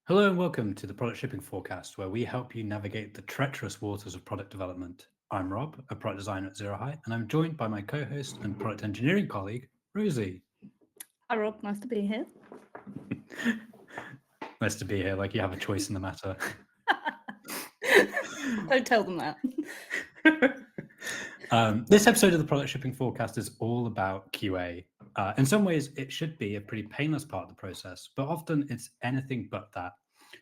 Hello and welcome to the Product Shipping Forecast, where we help you navigate the treacherous waters of product development. I'm Rob, a product designer at Zero Height, and I'm joined by my co-host and product engineering colleague, Rosie. Hi Rob, nice to be here. Nice to be here, like you have a choice in the matter. Don't tell them that. This episode of the Product Shipping Forecast is all about QA. In some ways, it should be a pretty painless part of the process, but often it's anything but that.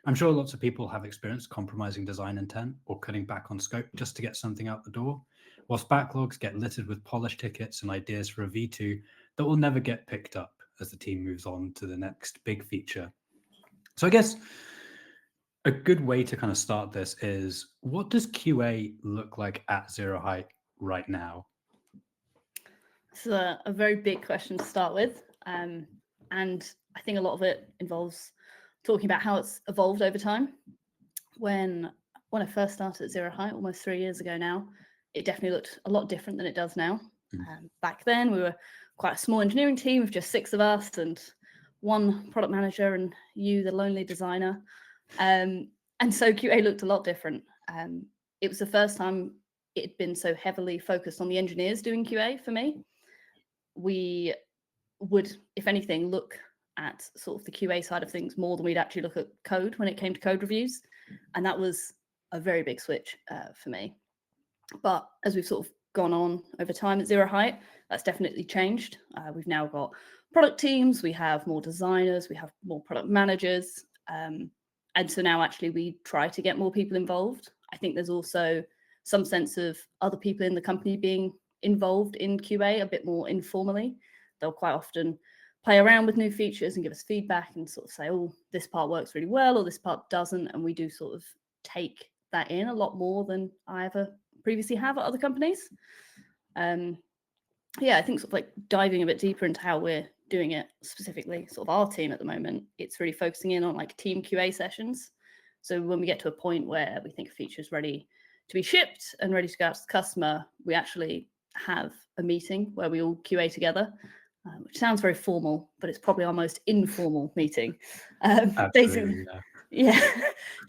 I'm sure lots of people have experienced compromising design intent or cutting back on scope just to get something out the door, whilst backlogs get littered with polished tickets and ideas for a V2 that will never get picked up as the team moves on to the next big feature. So I guess a good way to kind of start this is, what does QA look like at Zero Height right now? It's a very big question to start with. And I think a lot of it involves talking about how it's evolved over time. When I first started at Zero Height, almost 3 years ago now, it definitely looked a lot different than it does now. Back then, we were quite a small engineering team of just 6 of us and one product manager and you, the lonely designer. And so QA looked a lot different. It was the first time it had been so heavily focused on the engineers doing QA for me. We would, if anything, look at sort of the QA side of things more than we'd actually look at code when it came to code reviews. And that was a very big switch for me. But as we've sort of gone on over time at Zero Height, that's definitely changed. We've now got product teams, we have more designers, we have more product managers. And so now actually we try to get more people involved. I think there's also some sense of other people in the company being involved in QA a bit more informally. They'll quite often play around with new features and give us feedback and sort of say, oh, this part works really well or this part doesn't. And we do sort of take that in a lot more than I ever previously have at other companies. I think sort of like diving a bit deeper into how we're doing it specifically, sort of our team at the moment, it's really focusing in on like team QA sessions. So when we get to a point where we think a feature is ready to be shipped and ready to go out to the customer, we actually have a meeting where we all QA together, which sounds very formal, but it's probably our most informal meeting. Basically, yeah,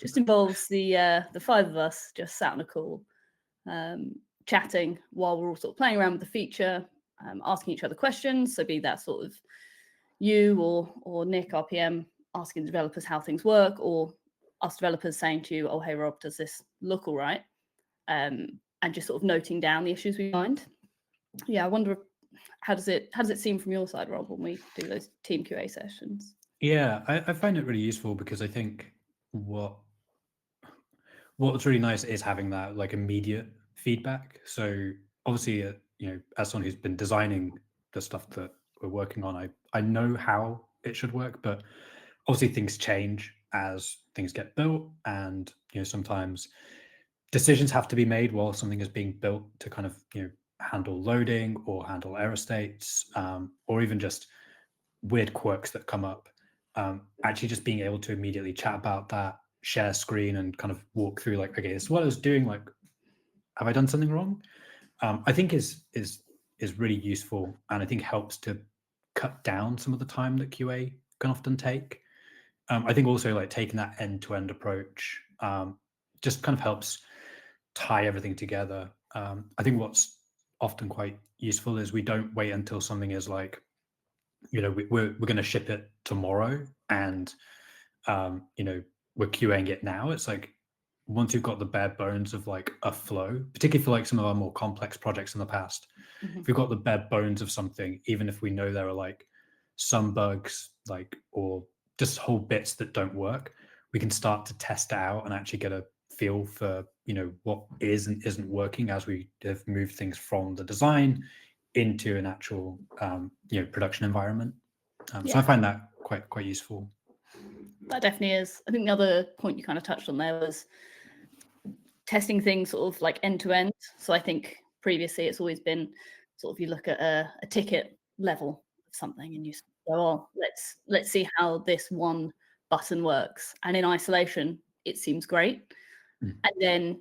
just involves the 5 of us just sat on a call, chatting while we're all sort of playing around with the feature, asking each other questions. So be that sort of you or Nick, our PM, asking the developers how things work, or us developers saying to you, oh, hey, Rob, does this look all right? And just sort of noting down the issues we find. Yeah, I wonder, how does it seem from your side, Rob, when we do those team QA sessions? Yeah, I find it really useful because I think what's really nice is having that like immediate feedback. So obviously, as someone who's been designing the stuff that we're working on, I know how it should work, but obviously things change as things get built, and sometimes decisions have to be made while something is being built to kind of handle loading or handle error states, or even just weird quirks that come up. Actually just being able to immediately chat about that, share screen, and kind of walk through like, okay, this is what I was doing, like, have I done something wrong? I think is really useful, and I think helps to cut down some of the time that QA can often take. I think also like taking that end-to-end approach just kind of helps tie everything together. I think what's often quite useful is we don't wait until something is like, we're going to ship it tomorrow, and we're QAing it now. It's like, once you've got the bare bones of like a flow, particularly for like some of our more complex projects in the past, if we've got the bare bones of something, even if we know there are like some bugs, like, or just whole bits that don't work, we can start to test it out and actually get a feel for what is and isn't working as we have moved things from the design into an actual production environment. So I find that quite useful. That definitely is. I think the other point you kind of touched on there was testing things sort of like end to end. So I think previously it's always been sort of, you look at a ticket level of something and you go, oh, let's see how this one button works. And in isolation, it seems great. And then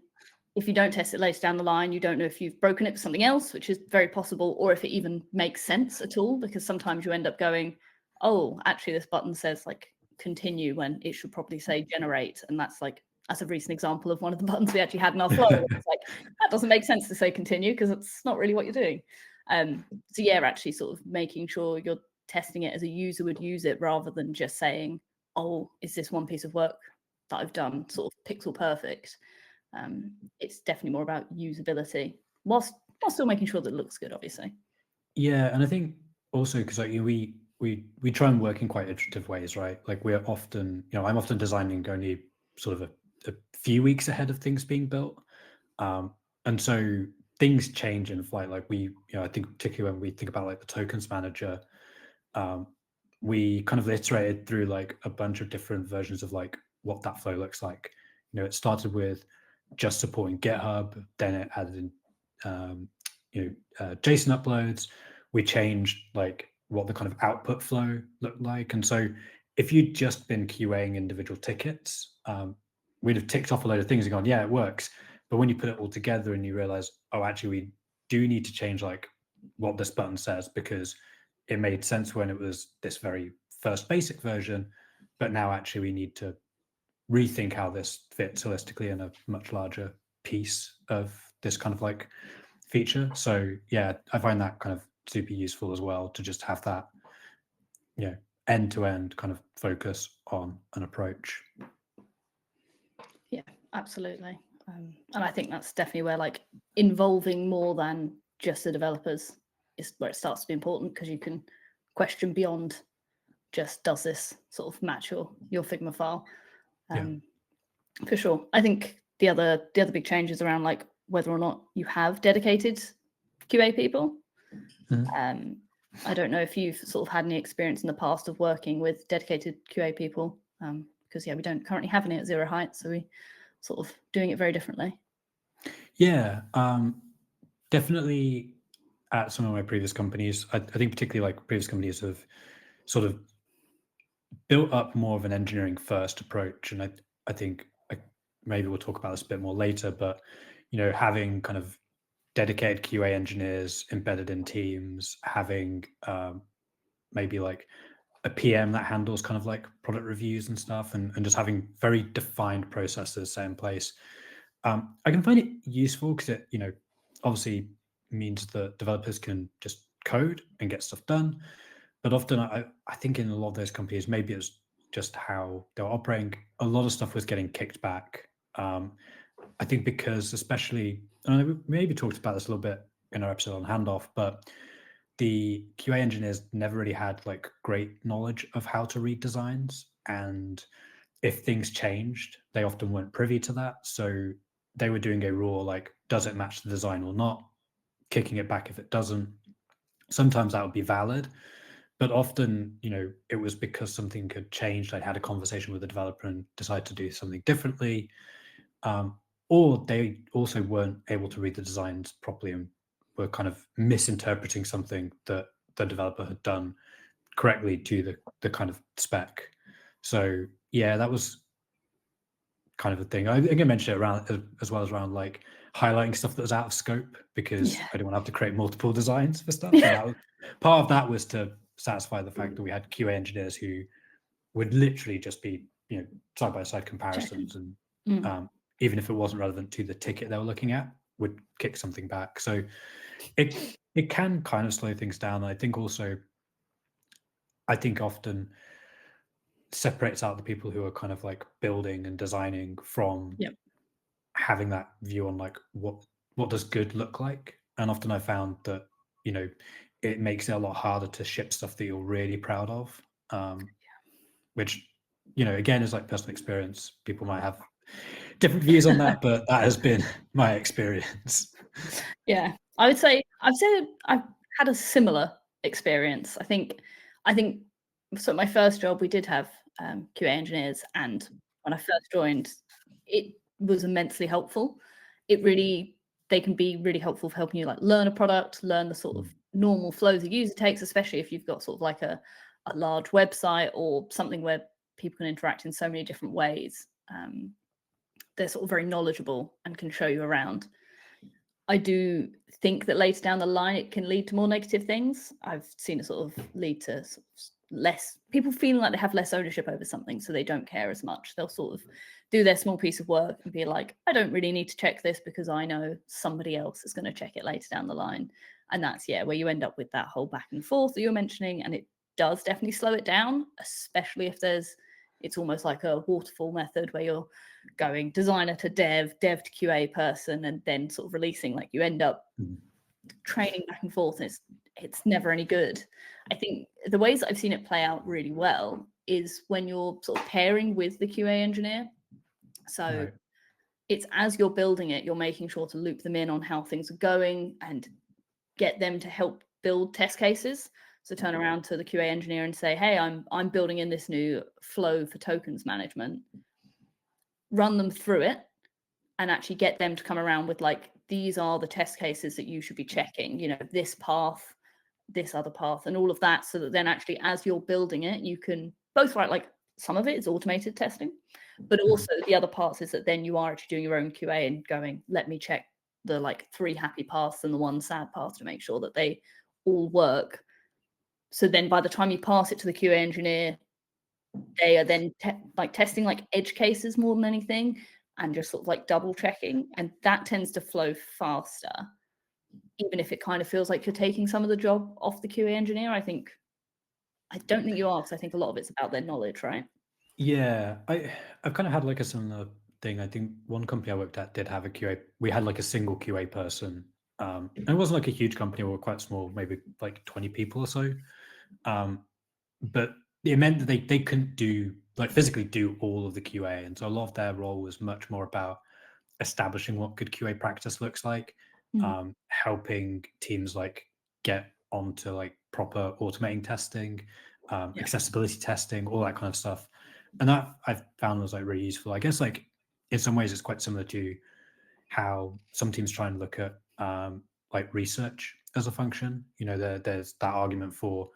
if you don't test it later down the line, you don't know if you've broken it for something else, which is very possible, or if it even makes sense at all, because sometimes you end up going, oh, actually this button says like continue when it should probably say generate. And that's a recent example of one of the buttons we actually had in our flow. It's like, that doesn't make sense to say continue because it's not really what you're doing. So yeah, actually sort of making sure you're testing it as a user would use it rather than just saying, oh, is this one piece of work that I've done sort of pixel perfect? It's definitely more about usability whilst still making sure that it looks good, obviously. Yeah, and I think also because like we try and work in quite iterative ways, right? Like we're often, I'm often designing only sort of a few weeks ahead of things being built, and so things change in flight. Like I think particularly when we think about like the tokens manager, we kind of iterated through like a bunch of different versions of like what that flow looks like. It started with just supporting GitHub, then it added in JSON uploads. We changed like what the kind of output flow looked like, and so if you'd just been QAing individual tickets, we'd have ticked off a load of things and gone, yeah, it works. But when you put it all together and you realize, oh, actually, we do need to change like what this button says because it made sense when it was this very first basic version, but now actually we need to rethink how this fits holistically in a much larger piece of this kind of like feature. So yeah, I find that kind of super useful as well to just have that, end-to-end kind of focus on an approach. Yeah, absolutely. And I think that's definitely where like involving more than just the developers is where it starts to be important, because you can question beyond just does this sort of match your Figma file. For sure. I think the other big change is around like whether or not you have dedicated QA people. I don't know if you've sort of had any experience in the past of working with dedicated QA people, because we don't currently have any at Zero Height, so we sort of doing it very differently. Yeah, definitely at some of my previous companies, I think particularly like previous companies have sort of built up more of an engineering first approach. And I think maybe we'll talk about this a bit more later, but, having kind of dedicated QA engineers embedded in teams, having maybe like a PM that handles kind of like product reviews and stuff, and just having very defined processes set in place. I can find it useful because it, obviously means that developers can just code and get stuff done. But often I think in a lot of those companies, maybe it's just how they're operating, a lot of stuff was getting kicked back. I think because especially, and we maybe talked about this a little bit in our episode on handoff, but the QA engineers never really had like great knowledge of how to read designs. And if things changed, they often weren't privy to that. So they were doing a raw, like, does it match the design or not? Kicking it back if it doesn't. Sometimes that would be valid, but often, it was because something had changed. I had a conversation with the developer and decided to do something differently. Or they also weren't able to read the designs properly and were kind of misinterpreting something that the developer had done correctly to the kind of spec. So yeah, that was kind of a thing. I think I mentioned it around as well as around like highlighting stuff that was out of scope because I didn't want to have to create multiple designs for stuff. And that was, part of that was to satisfy the fact that we had QA engineers who would literally just be, side by side comparisons, and even if it wasn't relevant to the ticket they were looking at, would kick something back. So it can kind of slow things down. I think also, often separates out the people who are kind of like building and designing from having that view on like what does good look like. And often I found that it makes it a lot harder to ship stuff that you're really proud of, which again is like personal experience. People might have different views on that, but that has been my experience. Yeah, I would say I've had a similar experience. I think so. My first job, we did have QA engineers, and when I first joined, it was immensely helpful. They can be really helpful for helping you like learn a product, learn the sort of normal flows a user takes, especially if you've got sort of like a large website or something where people can interact in so many different ways. They're sort of very knowledgeable and can show you around. I do think that later down the line, it can lead to more negative things. I've seen it sort of lead to sort of less people feeling like they have less ownership over something, so they don't care as much. They'll sort of do their small piece of work and be like, I don't really need to check this because I know somebody else is going to check it later down the line. And that's where you end up with that whole back and forth that you're mentioning, and it does definitely slow it down, especially if it's almost like a waterfall method where you're going designer to dev to QA person, and then sort of releasing. Like, you end up training back and forth, and it's never any good. I think the ways that I've seen it play out really well is when you're sort of pairing with the QA engineer. So Right. it's as you're building it, you're making sure to loop them in on how things are going and get them to help build test cases. So turn around to the QA engineer and say, hey, I'm building in this new flow for tokens management. Run them through it and actually get them to come around with, like, these are the test cases that you should be checking, this path, this other path, and all of that, so that then actually as you're building it, you can both write, like, some of it is automated testing, but also the other parts is that then you are actually doing your own QA and going, let me check the, like, 3 happy paths and the 1 sad path to make sure that they all work. So then by the time you pass it to the QA engineer, they are then testing like edge cases more than anything, and just sort of like double checking, and that tends to flow faster, even if it kind of feels like you're taking some of the job off the QA engineer. I don't think you are, because I think a lot of it's about their knowledge, right? Yeah, I've kind of had like a similar thing. I think one company I worked at did have a QA. We had like a single QA person. And it wasn't like a huge company. We were quite small, maybe like 20 people or so. But it meant that they couldn't physically do all of the QA. And so a lot of their role was much more about establishing what good QA practice looks like, helping teams like get onto like proper automating testing, Yeah. accessibility testing, all that kind of stuff. And that I've found was like really useful. I guess like in some ways it's quite similar to how some teams try and look at like research as a function. There's that argument for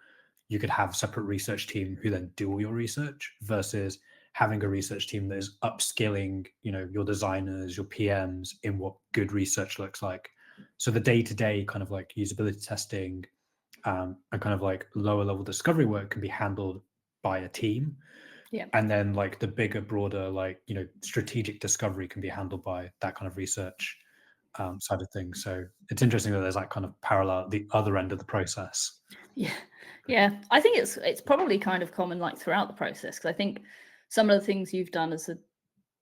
you could have a separate research team who then do all your research versus having a research team that is upskilling, your designers, your PMs in what good research looks like. So the day-to-day kind of like usability testing and kind of like lower level discovery work can be handled by a team. Yeah. And then like the bigger, broader, like, strategic discovery can be handled by that kind of research side of things. So it's interesting that there's that kind of parallel at the other end of the process. Yeah. I think it's probably kind of common like throughout the process, because I think some of the things you've done as a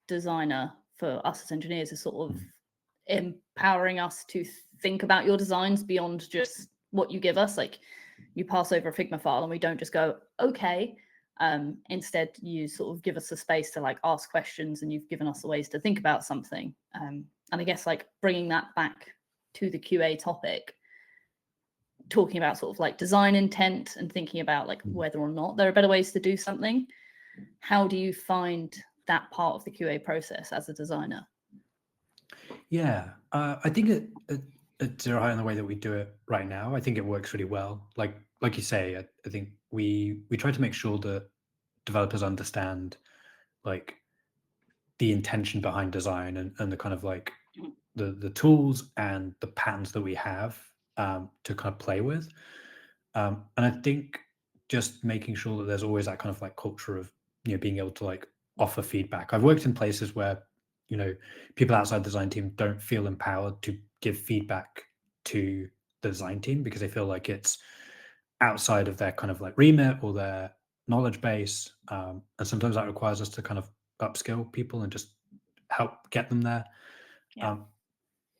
designer for us as engineers is sort of empowering us to think about your designs beyond just what you give us. Like, you pass over a Figma file and we don't just go, okay. Instead, you sort of give us a space to like ask questions, and you've given us the ways to think about something. And I guess like bringing that back to the QA topic, talking about sort of like design intent and thinking about like whether or not there are better ways to do something. How do you find that part of the QA process as a designer? Yeah, I think at Zero Height, in the way that we do it right now, I think it works really well. Like you say, I think we try to make sure that developers understand like the intention behind design and the kind of like the tools and the patterns that we have to kind of play with. And I think just making sure that there's always that kind of like culture of being able to like offer feedback. I've worked in places where people outside the design team don't feel empowered to give feedback to the design team because they feel like it's outside of their kind of like remit or their knowledge base, and sometimes that requires us to kind of upskill people and just help get them there. Yeah.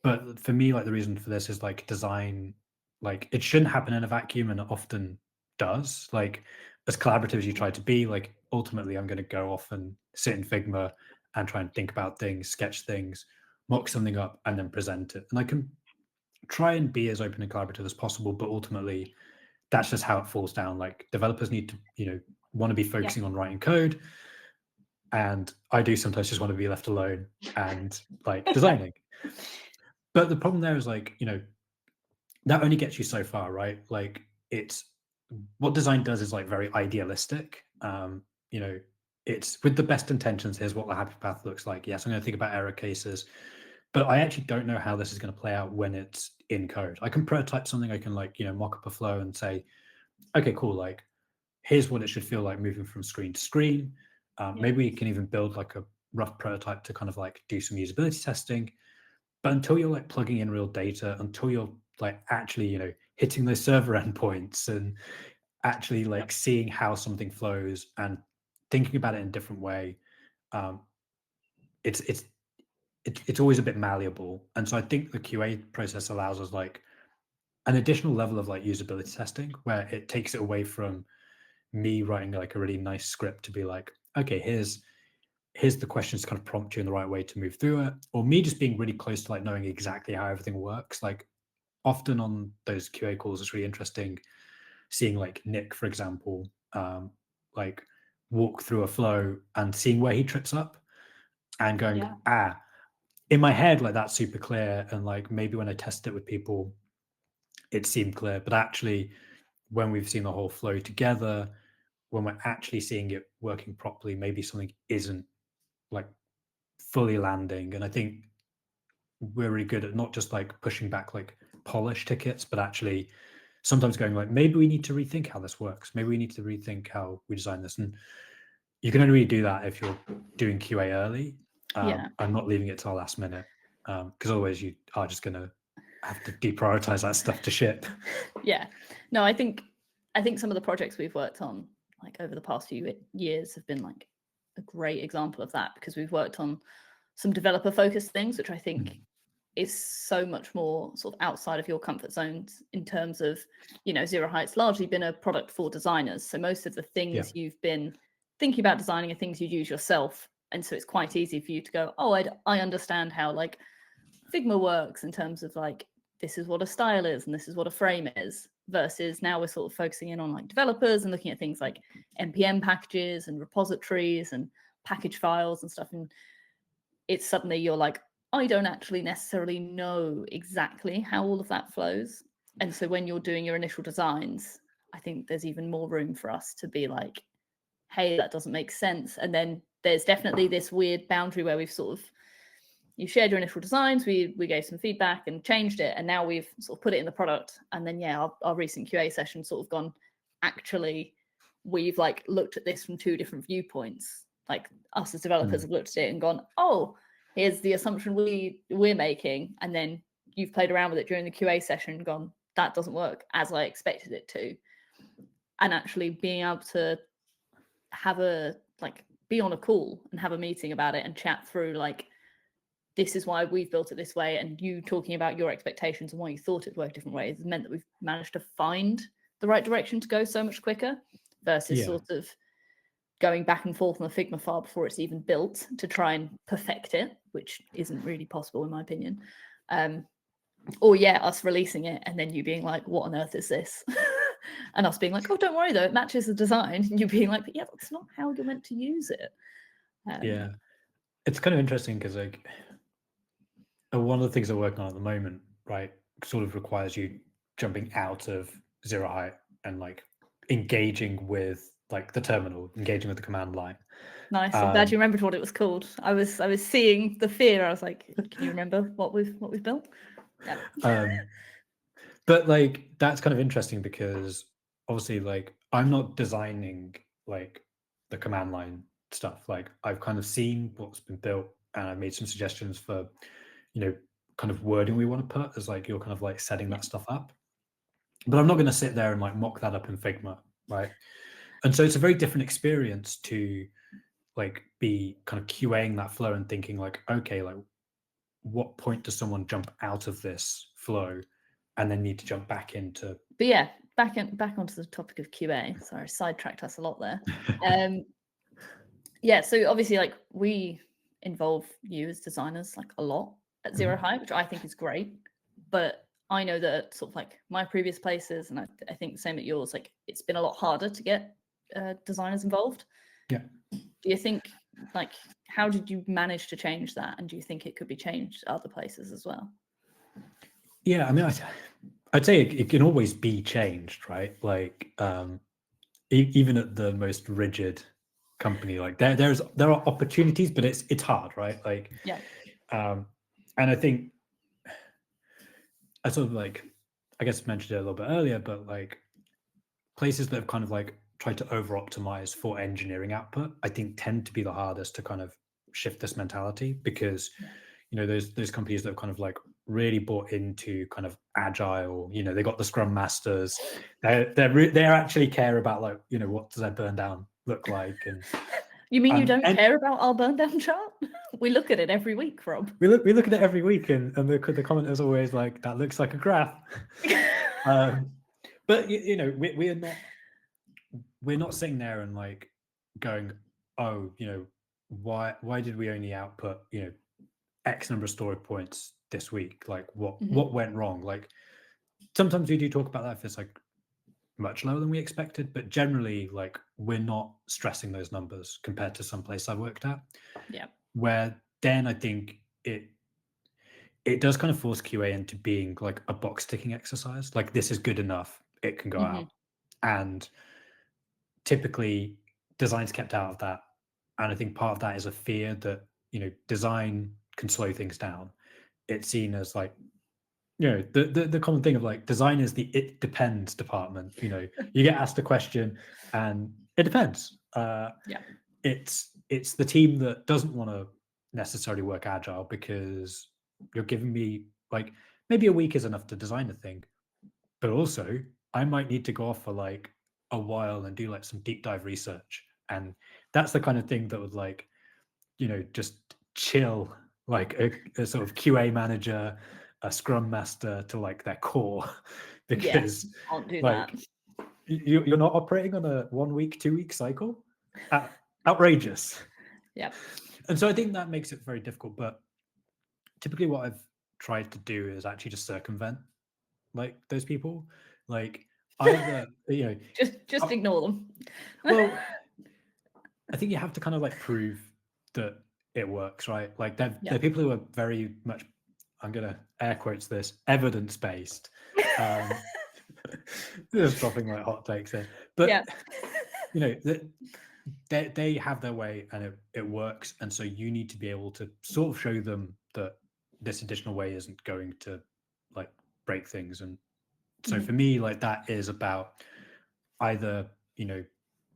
But for me, like the reason for this is like design, like it shouldn't happen in a vacuum, and it often does. Like as collaborative as you try to be, like ultimately I'm going to go off and sit in Figma and try and think about things, sketch things, mock something up, and then present it. And I can try and be as open and collaborative as possible, but ultimately that's just how it falls down. Like developers need to, want to be focusing on writing code. And I do sometimes just want to be left alone and like designing. But the problem there is like, that only gets you so far, right? Like it's what design does is like very idealistic. It's with the best intentions. Here's what the happy path looks like. Yes, I'm going to think about error cases, but I actually don't know how this is going to play out when it's in code. I can prototype something. I can like, mock up a flow and say, okay, cool. Like here's what it should feel like moving from screen to screen. Maybe we can even build like a rough prototype to kind of like do some usability testing. But until you're like plugging in real data, until you're like actually, you know, hitting those server endpoints and actually like seeing how something flows and thinking about it in a different way, um, it's always a bit malleable. And so I think the QA process allows us like an additional level of like usability testing where it takes it away from me writing like a really nice script to be like, okay, here's the questions to kind of prompt you in the right way to move through it, or me just being really close to like knowing exactly how everything works. Like often on those QA calls, it's really interesting seeing like Nick, for example, like walk through a flow and seeing where he trips up and going, in my head, like that's super clear. And like maybe when I test it with people, it seemed clear, but actually when we've seen the whole flow together, when we're actually seeing it working properly, maybe something isn't like fully landing. And I think we're really good at not just like pushing back like polish tickets, but actually sometimes going like, maybe we need to rethink how this works. Maybe we need to rethink how we design this. And you can only really do that if you're doing QA early and not leaving it till last minute. Because otherwise you are just going to have to deprioritize that stuff to ship. Yeah. No, I think some of the projects we've worked on like over the past few years have been like a great example of that, because we've worked on some developer focused things, which I think is so much more sort of outside of your comfort zones in terms of, you know, Zero Height's largely been a product for designers. So most of the things you've been thinking about designing are things you use yourself. And so it's quite easy for you to go, oh, I understand how like Figma works in terms of like, this is what a style is and this is what a frame is, versus now we're sort of focusing in on like developers and looking at things like npm packages and repositories and package files and stuff. And it's suddenly you're like, I don't actually necessarily know exactly how all of that flows. And so when you're doing your initial designs, I think there's even more room for us to be like, hey, that doesn't make sense. And then there's definitely this weird boundary where we've sort of, you shared your initial designs, we gave some feedback and changed it, and now we've sort of put it in the product. And then our recent QA session sort of gone, actually we've like looked at this from two different viewpoints. Like us as developers have looked at it and gone, oh, here's the assumption we're making, and then you've played around with it during the QA session and gone, that doesn't work as I expected it to. And actually being able to have be on a call and have a meeting about it and chat through like, this is why we've built it this way, and you talking about your expectations and why you thought it worked different ways, has meant that we've managed to find the right direction to go so much quicker, versus sort of going back and forth on the Figma file before it's even built to try and perfect it, which isn't really possible in my opinion. Or us releasing it and then you being like, what on earth is this? And us being like, oh, don't worry though, it matches the design. And you being like, but yeah, that's not how you're meant to use it. It's kind of interesting because like one of the things I'm working on at the moment, right, sort of requires you jumping out of Zero Height and like engaging with like the terminal, engaging with the command line. Nice. I'm glad you remembered what it was called. I was seeing the fear. I was like, can you remember what we've built? Yeah. But like that's kind of interesting because obviously like I'm not designing like the command line stuff. Like I've kind of seen what's been built and I've made some suggestions for, you know, kind of wording we want to put as like you're kind of like setting that stuff up. But I'm not going to sit there and like mock that up in Figma, right? And so it's a very different experience to like be kind of QAing that flow and thinking like, okay, like what point does someone jump out of this flow and then need to jump back into? But yeah, back onto the topic of QA. Sorry, sidetracked us a lot there. So obviously like we involve you as designers like a lot at Zero Height, which I think is great. But I know that sort of like my previous places, and I think the same at yours, like it's been a lot harder to get designers involved. Yeah. Do you think, like, how did you manage to change that? And do you think it could be changed at other places as well? Yeah, I mean, I'd say it can always be changed, right? Like even at the most rigid company, like there are opportunities, but it's hard, right? Like and I think I sort of like, I guess mentioned it a little bit earlier, but like places that have kind of like try to over optimize for engineering output, I think tend to be the hardest to kind of shift this mentality, because those companies that have kind of like really bought into kind of agile, they got the scrum masters, they actually care about, like, what does their burn down look like. And You mean you don't and care about our burn down chart? We look at it every week, Rob. we look at it every week, and the comment is always like, that looks like a graph. But we're not sitting there and like going, oh, why did we only output X number of story points this week? Like, what went wrong? Like, sometimes we do talk about that if it's like much lower than we expected, but generally, like, we're not stressing those numbers compared to some place I worked at. Yeah. Where then I think it does kind of force QA into being like a box ticking exercise. Like, this is good enough, it can go out. And typically design's kept out of that. And I think part of that is a fear that, design can slow things down. It's seen as like, the common thing of like, design is the it depends department. You get asked a question and it depends. It's the team that doesn't want to necessarily work agile, because you're giving me like, maybe a week is enough to design a thing, but also I might need to go off for like a while and do like some deep dive research. And that's the kind of thing that would like, just chill like a sort of QA manager, a scrum master to like their core, because can't do like that. you're not operating on a 1 week, 2 week cycle. Outrageous. Yeah. And so I think that makes it very difficult. But typically what I've tried to do is actually just circumvent like those people. Like, either just ignore them. Well, I think you have to kind of like prove that it works, right? Like, they're people who are very much, I'm gonna air quotes this, evidence based. Just dropping like hot takes in, but they have their way and it works, and so you need to be able to sort of show them that this additional way isn't going to like break things. And so for me, like, that is about either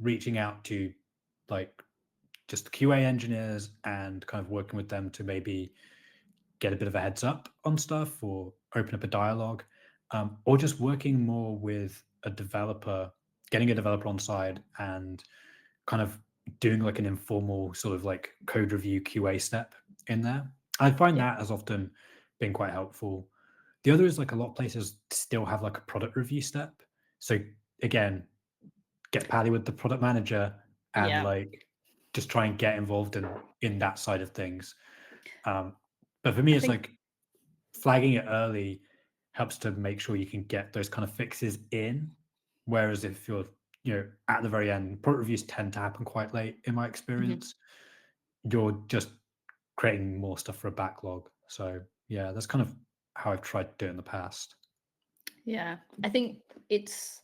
reaching out to like just QA engineers and kind of working with them to maybe get a bit of a heads up on stuff or open up a dialogue, or just working more with a developer, getting a developer on side and kind of doing like an informal sort of like code review QA step in there. I find that has often been quite helpful. The other is like, a lot of places still have like a product review step. So again, get pally with the product manager and like just try and get involved in that side of things. But for me, it's like flagging it early helps to make sure you can get those kind of fixes in. Whereas if you're, at the very end, product reviews tend to happen quite late in my experience. You're just creating more stuff for a backlog. So yeah, that's kind of how I've tried to do it in the past. Yeah, I think it's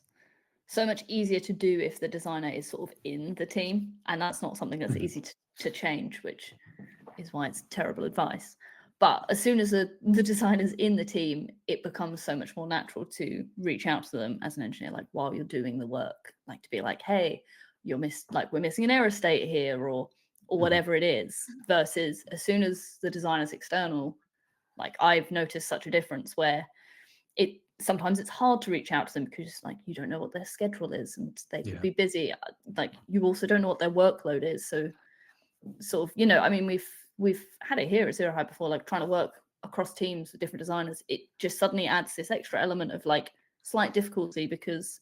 so much easier to do if the designer is sort of in the team, and that's not something that's easy to change, which is why it's terrible advice. But as soon as the designer's in the team, it becomes so much more natural to reach out to them as an engineer, like while you're doing the work, like to be like, hey, we're missing an error state here, or whatever it is, versus as soon as the designer's external, like I've noticed such a difference where sometimes it's hard to reach out to them because like you don't know what their schedule is and they could be busy. Like, you also don't know what their workload is. So sort of, I mean, we've had it here at Zero High before, like trying to work across teams with different designers. It just suddenly adds this extra element of like slight difficulty because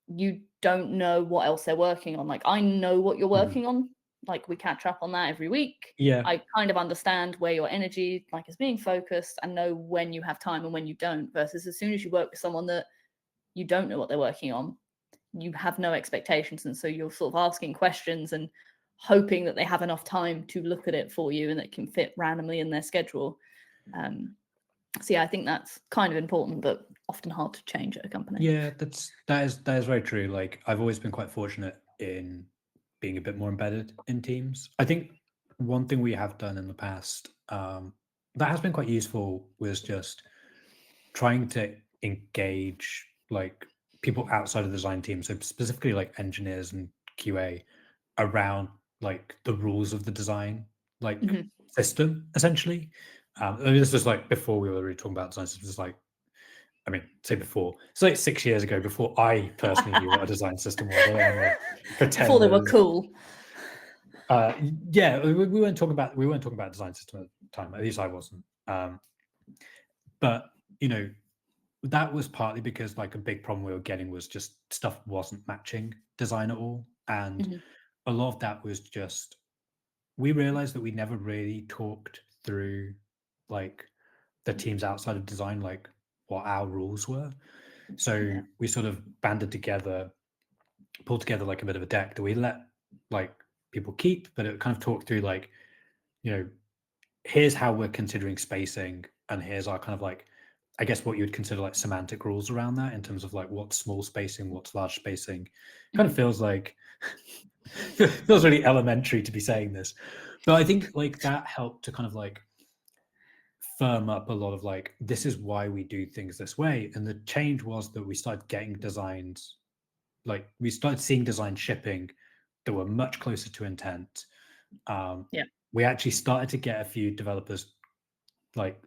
you don't know what else they're working on. Like, I know what you're working on. Like, we catch up on that every week. I kind of understand where your energy like is being focused and know when you have time and when you don't, versus as soon as you work with someone that you don't know what they're working on, you have no expectations, and so you're sort of asking questions and hoping that they have enough time to look at it for you and that can fit randomly in their schedule. So yeah, I think that's kind of important, but often hard to change at a company. Yeah, that is very true. Like, I've always been quite fortunate in being a bit more embedded in teams. I think one thing we have done in the past that has been quite useful was just trying to engage like people outside of the design team, so specifically like engineers and QA, around like the rules of the design like Mhm. system essentially. I mean, this was like before we were really talking about design systems. Like, I mean, say before, it's like 6 years ago, before I personally knew what a design system was. I don't want to Before pretend they that were cool. yeah, we weren't talking about design system at the time. At least I wasn't. But you know, that was partly because like a big problem we were getting was just stuff wasn't matching design at all, and Mhm. a lot of that was just we realized that we never really talked through like the teams outside of design, like what our rules were. So Yeah. we sort of banded together, pulled together like a bit of a deck that we let like people keep, but it kind of talked through like, you know, here's how we're considering spacing, and here's our kind of like, I guess what you would consider like semantic rules around that in terms of like what's small spacing, what's large spacing. Kind of Mhm. feels like feels really elementary to be saying this, but I think like that helped to kind of like firm up a lot of like this is why we do things this way. And the change was that we started getting designs, like we started seeing design shipping that were much closer to intent. Yeah. We actually started to get a few developers like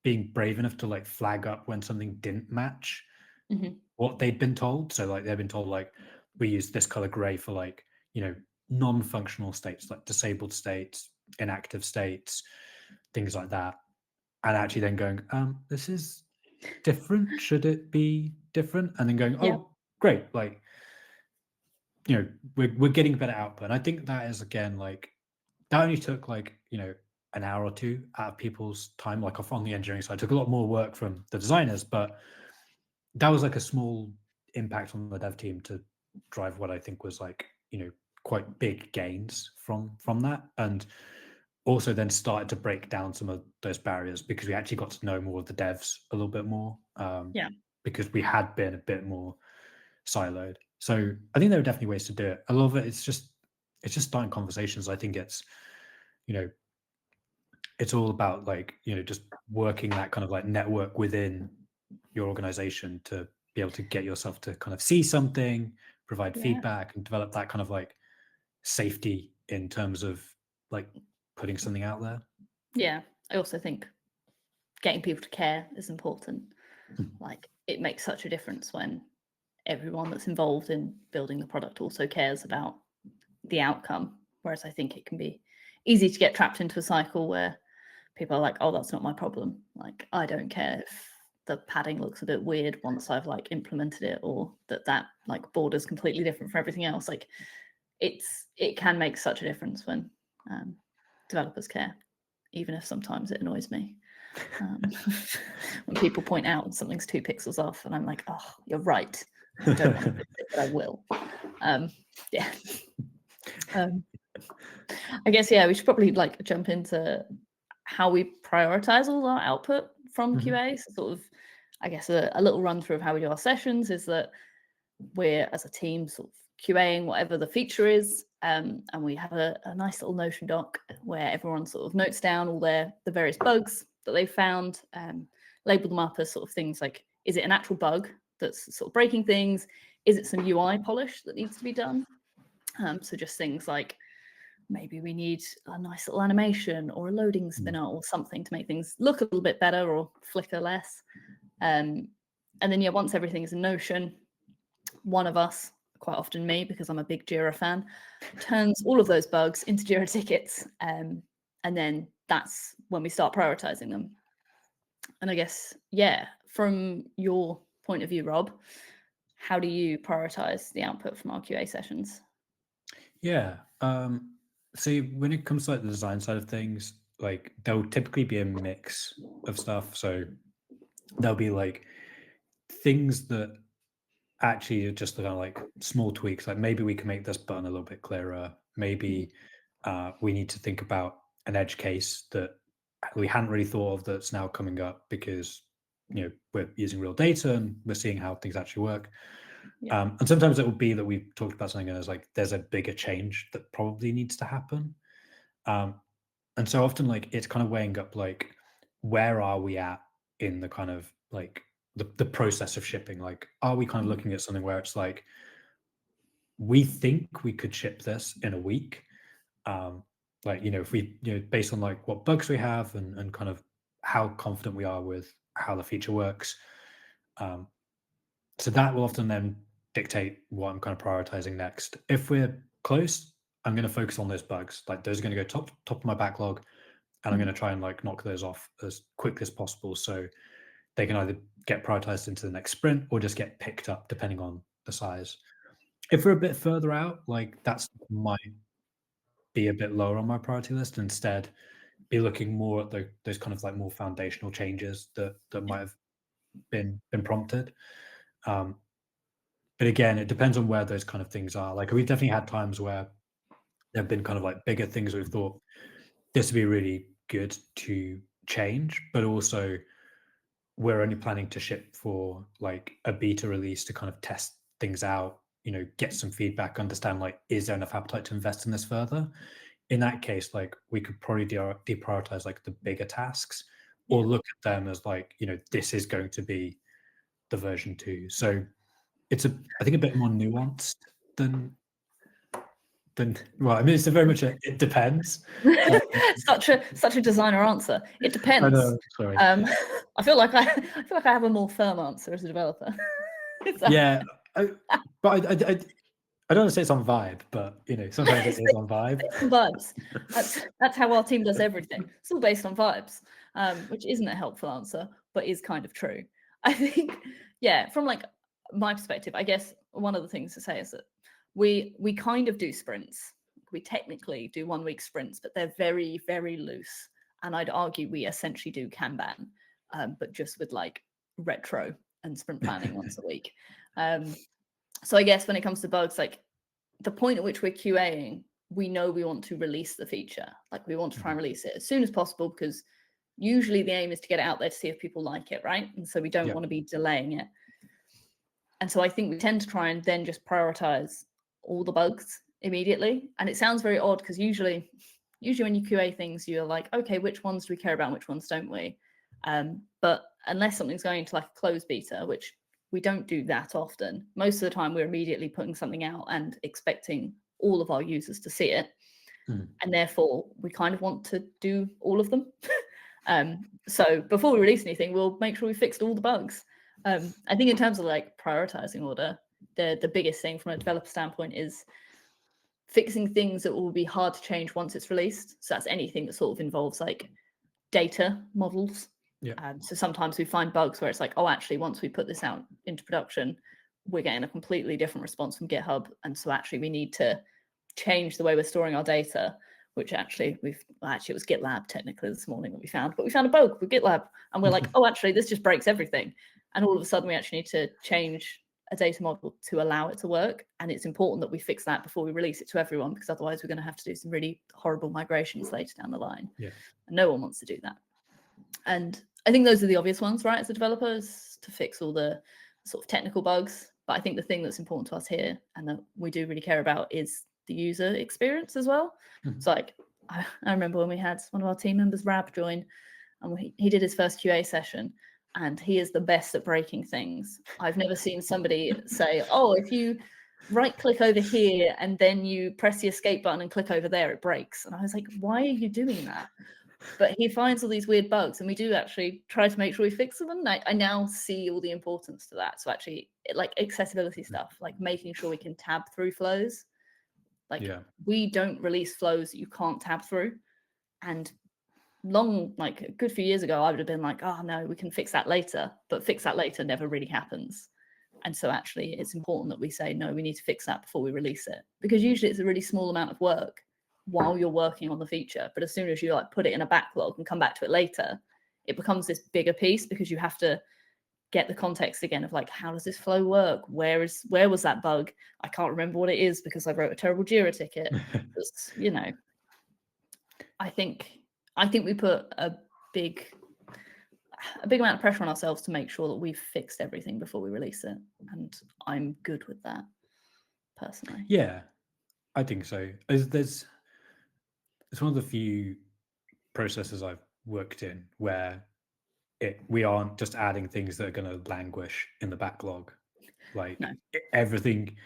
being brave enough to like flag up when something didn't match Mhm. what they'd been told. So like they've been told like we use this color gray for like, you know, non-functional states like disabled states, inactive states, things like that. And actually then going, this is different. Should it be different? And then going, Yeah. oh, great. Like, you know, we're getting better output. And I think that is again like that only took like, you know, an hour or two out of people's time, like off on the engineering side. It took a lot more work from the designers, but that was like a small impact on the dev team to drive what I think was like, you know, quite big gains from that. And also then started to break down some of those barriers because we actually got to know more of the devs a little bit more, Yeah. because we had been a bit more siloed. So I think there are definitely ways to do it. A lot of it it's just starting conversations. I think it's, you know, it's all about like, you know, just working that kind of like network within your organization to be able to get yourself to kind of see something, provide Yeah. feedback, and develop that kind of like safety in terms of like putting something out there. Yeah. I also think getting people to care is important. Mm. Like it makes such a difference when everyone that's involved in building the product also cares about the outcome. Whereas I think it can be easy to get trapped into a cycle where people are like, oh, that's not my problem. Like, I don't care if the padding looks a bit weird once I've like implemented it, or that like border is completely different from everything else. Like it can make such a difference when developers care, even if sometimes it annoys me. When people point out something's 2 pixels off and I'm like, oh, you're right. I don't want to fix it, but I will. Yeah. Um, I guess, yeah, we should probably like jump into how we prioritize all our output from Mhm. QA. So sort of, I guess a little run through of how we do our sessions is that we're as a team sort of QAing whatever the feature is, and we have a nice little Notion doc where everyone sort of notes down all the various bugs that they found, label them up as sort of things like, is it an actual bug that's sort of breaking things? Is it some UI polish that needs to be done? So just things like maybe we need a nice little animation or a loading spinner or something to make things look a little bit better or flicker less. And then, yeah, once everything's in Notion, one of us, quite often me, because I'm a big Jira fan, turns all of those bugs into Jira tickets. And then that's when we start prioritizing them. And I guess, yeah, from your point of view, Rob, how do you prioritize the output from our QA sessions? Yeah. So when it comes to like the design side of things, like there'll typically be a mix of stuff. So there'll be like things that actually are just kind of like small tweaks. Like maybe we can make this button a little bit clearer. Maybe we need to think about an edge case that we hadn't really thought of that's now coming up because, you know, we're using real data and we're seeing how things actually work. Yeah. And sometimes it will be that we've talked about something and there's like there's a bigger change that probably needs to happen. Um, and so often like it's kind of weighing up like where are we at in the kind of like the process of shipping. Like, are we kind of looking at something where it's like, we think we could ship this in a week? Like, if we, based on like what bugs we have and kind of how confident we are with how the feature works. So that will often then dictate what I'm kind of prioritizing next. If we're close, I'm going to focus on those bugs. Like, those are going to go top of my backlog, and I'm going to try and like knock those off as quickly as possible, so they can either get prioritized into the next sprint or just get picked up depending on the size. If we're a bit further out, like, that's might be a bit lower on my priority list. Instead, be looking more at those kind of like more foundational changes that might have been prompted. But again, it depends on where those kind of things are. Like, we've definitely had times where there have been kind of like bigger things we've thought this would be really good to change, but also we're only planning to ship for like a beta release to kind of test things out, get some feedback, understand like, is there enough appetite to invest in this further? In that case, like, we could probably deprioritize like the bigger tasks, or look at them as like, this is going to be the version 2. So it's I think a bit more nuanced than well, I mean, it's a very much it depends. such a designer answer. It depends. I know, sorry. I feel like I have a more firm answer as a developer. Yeah, but I don't want to say it's on vibe, but sometimes it is on vibe. It's on vibes. That's how our team does everything. It's all based on vibes, which isn't a helpful answer, but is kind of true. I think, from like my perspective, I guess one of the things to say is that we kind of do sprints. We technically do 1 week sprints, but they're very, very loose. And I'd argue we essentially do Kanban, but just with like retro and sprint planning once a week. So I guess when it comes to bugs, like the point at which we're QAing, we know we want to release the feature. Like, we want to try and release it as soon as possible, because usually the aim is to get it out there to see if people like it, right? And so we don't want to be delaying it. And so I think we tend to try and then just prioritize all the bugs immediately. And it sounds very odd, because usually when you QA things, you're like, okay, which ones do we care about and which ones don't we? But unless something's going to like a closed beta, which we don't do that often, most of the time we're immediately putting something out and expecting all of our users to see it. And therefore we kind of want to do all of them. So before we release anything, we'll make sure we fixed all the bugs. I think in terms of like prioritizing order, the biggest thing from a developer standpoint is fixing things that will be hard to change once it's released. So that's anything that sort of involves like data models. So sometimes we find bugs where it's like, oh, actually, once we put this out into production, we're getting a completely different response from GitHub. And so actually we need to change the way we're storing our data, which actually it was GitLab technically this morning that we found, but we found a bug with GitLab, and we're like, oh, actually, this just breaks everything. And all of a sudden we actually need to change a data model to allow it to work. And it's important that we fix that before we release it to everyone, because otherwise we're going to have to do some really horrible migrations later down the line. And no one wants to do that. And I think those are the obvious ones, right, as a developer, is to fix all the sort of technical bugs. But I think the thing that's important to us here and that we do really care about is the user experience as well. So like, I remember when we had one of our team members, Rab, join, and he did his first QA session, and he is the best at breaking things. I've never seen somebody say, oh, if you right click over here and then you press the escape button and click over there, it breaks. And I was like, why are you doing that? But he finds all these weird bugs, and we do actually try to make sure we fix them. And I now see all the importance to that. So actually, like accessibility stuff, like making sure we can tab through flows. Like, we don't release flows that you can't tab through. And like a good few years ago, I would have been like, oh no, we can fix that later. But fix that later never really happens. And so actually, it's important that we say, no, we need to fix that before we release it. Because usually it's a really small amount of work while you're working on the feature. But as soon as you like put it in a backlog and come back to it later, it becomes this bigger piece, because you have to get the context again of like, how does this flow work? Where was that bug? I can't remember what it is because I wrote a terrible Jira ticket. I think we put a big amount of pressure on ourselves to make sure that we've fixed everything before we release it. And I'm good with that personally. Yeah, I think so. It's one of the few processes I've worked in where we aren't just adding things that are going to languish in the backlog. Like No. everything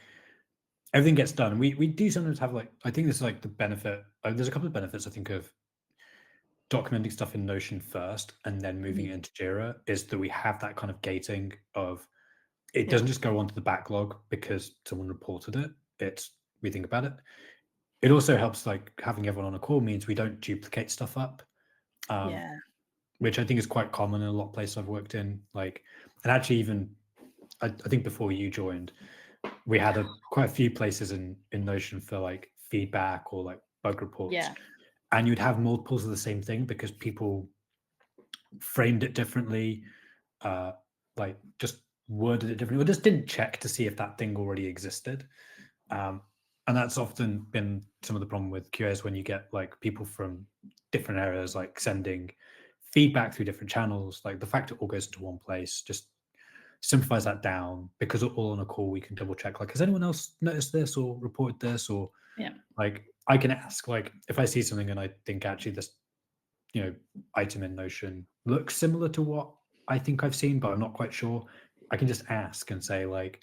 gets done. We do sometimes have like, I think this is like the benefit. There's a couple of benefits I think of documenting stuff in Notion first and then moving Mhm. it into Jira, is that we have that kind of gating of it Yeah. doesn't just go onto the backlog because someone reported it. It's we think about it. It also helps, like having everyone on a call means we don't duplicate stuff up, Yeah. which I think is quite common in a lot of places I've worked in. Like, and actually, even I think before you joined, we had quite a few places in Notion for like feedback or like bug reports, Yeah. and you'd have multiples of the same thing because people framed it differently, like just worded it differently, or just didn't check to see if that thing already existed. And that's often been some of the problem with QAs when you get like people from different areas like sending feedback through different channels. Like the fact it all goes into one place just simplifies that down, because all on a call we can double check, like, has anyone else noticed this or reported this? Or Yeah. like I can ask, like if I see something and I think actually this item in Notion looks similar to what I think I've seen, but I'm not quite sure, I can just ask and say, like,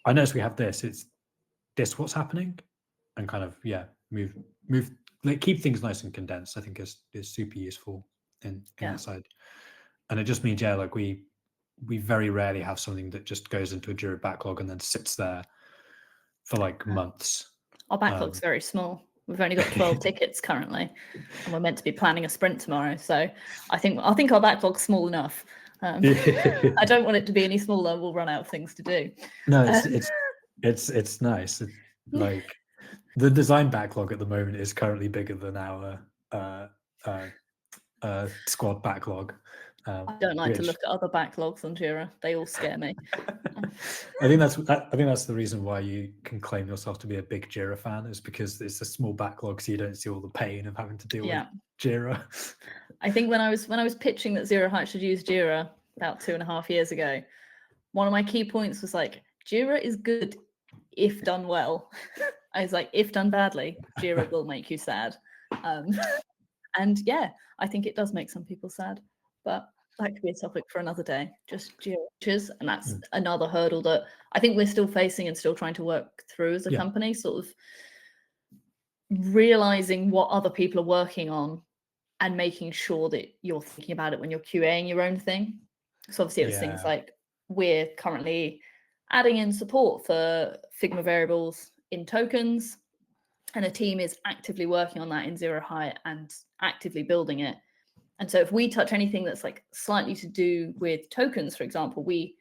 I notice we have this, it's this what's happening, and kind of move like keep things nice and condensed. I think is super useful in Yeah. that side. And it just means like we very rarely have something that just goes into a Jira backlog and then sits there for like months. Our backlog's very small. We've only got 12 tickets currently, and we're meant to be planning a sprint tomorrow. So I think our backlog's small enough. I don't want it to be any smaller. We'll run out of things to do. No, it's nice. Like the design backlog at the moment is currently bigger than our squad backlog. I don't like to look at other backlogs on Jira. They all scare me. I think that's the reason why you can claim yourself to be a big Jira fan, is because it's a small backlog, so you don't see all the pain of having to deal with Jira. I think when I was pitching that Zero Height should use Jira about 2.5 years ago, one of my key points was like, Jira is good if done well. I was like, if done badly, Jira will make you sad. And yeah, I think it does make some people sad, but that could be a topic for another day. Just Jira, and that's another hurdle that I think we're still facing and still trying to work through as a company, sort of realizing what other people are working on and making sure that you're thinking about it when you're QAing your own thing. So obviously it was things like, we're currently adding in support for Figma variables in tokens, and a team is actively working on that in Zero Height and actively building it. And so if we touch anything that's like slightly to do with tokens, for example, we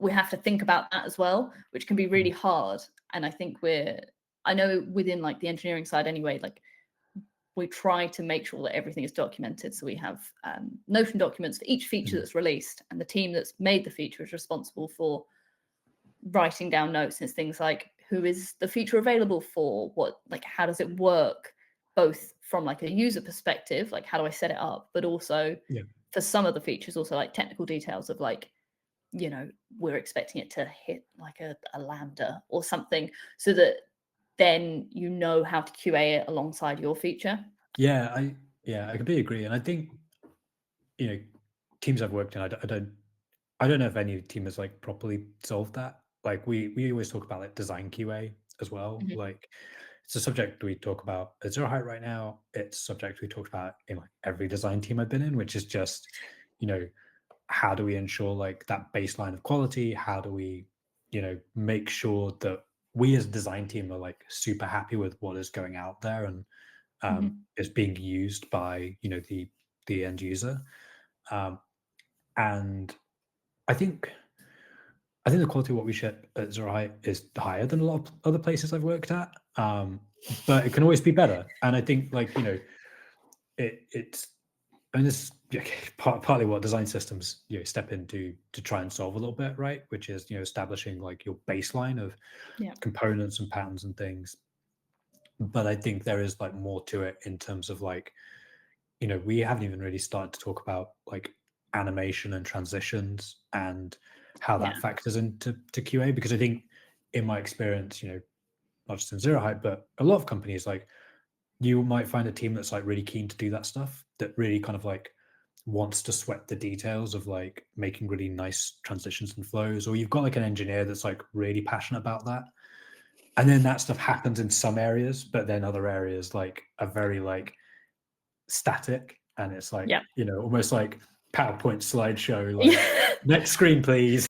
have to think about that as well, which can be really hard. And I think I know within like the engineering side anyway, like we try to make sure that everything is documented. So we have Notion documents for each feature that's released, and the team that's made the feature is responsible for writing down notes. It's things like, who is the feature available for? What, like, how does it work? Both from like a user perspective, like how do I set it up, but also for some of the features, also like technical details of like, we're expecting it to hit like a lambda or something, so that then you know how to QA it alongside your feature. I completely agree. And I think, teams I've worked in, I don't know if any team has like properly solved that. Like we always talk about like design QA as well. Like it's a subject we talk about at Zero Height right now. It's a subject we talk about in like every design team I've been in, which is just, how do we ensure like that baseline of quality? How do we, make sure that we as a design team are like super happy with what is going out there and is being used by, the end user. And I think the quality of what we ship at Zero Height is higher than a lot of other places I've worked at, but it can always be better. And I think, like, it's, and this is partly what design systems step into to try and solve a little bit, right? Which is establishing like your baseline of components and patterns and things. But I think there is like more to it in terms of like, we haven't even really started to talk about like animation and transitions and how that factors into QA, because I think in my experience, not just in Zero Height, but a lot of companies, like you might find a team that's like really keen to do that stuff, that really kind of like wants to sweat the details of like making really nice transitions and flows, or you've got like an engineer that's like really passionate about that. And then that stuff happens in some areas, but then other areas like are very like static, and it's like, Yeah. almost like PowerPoint slideshow, like next screen, please.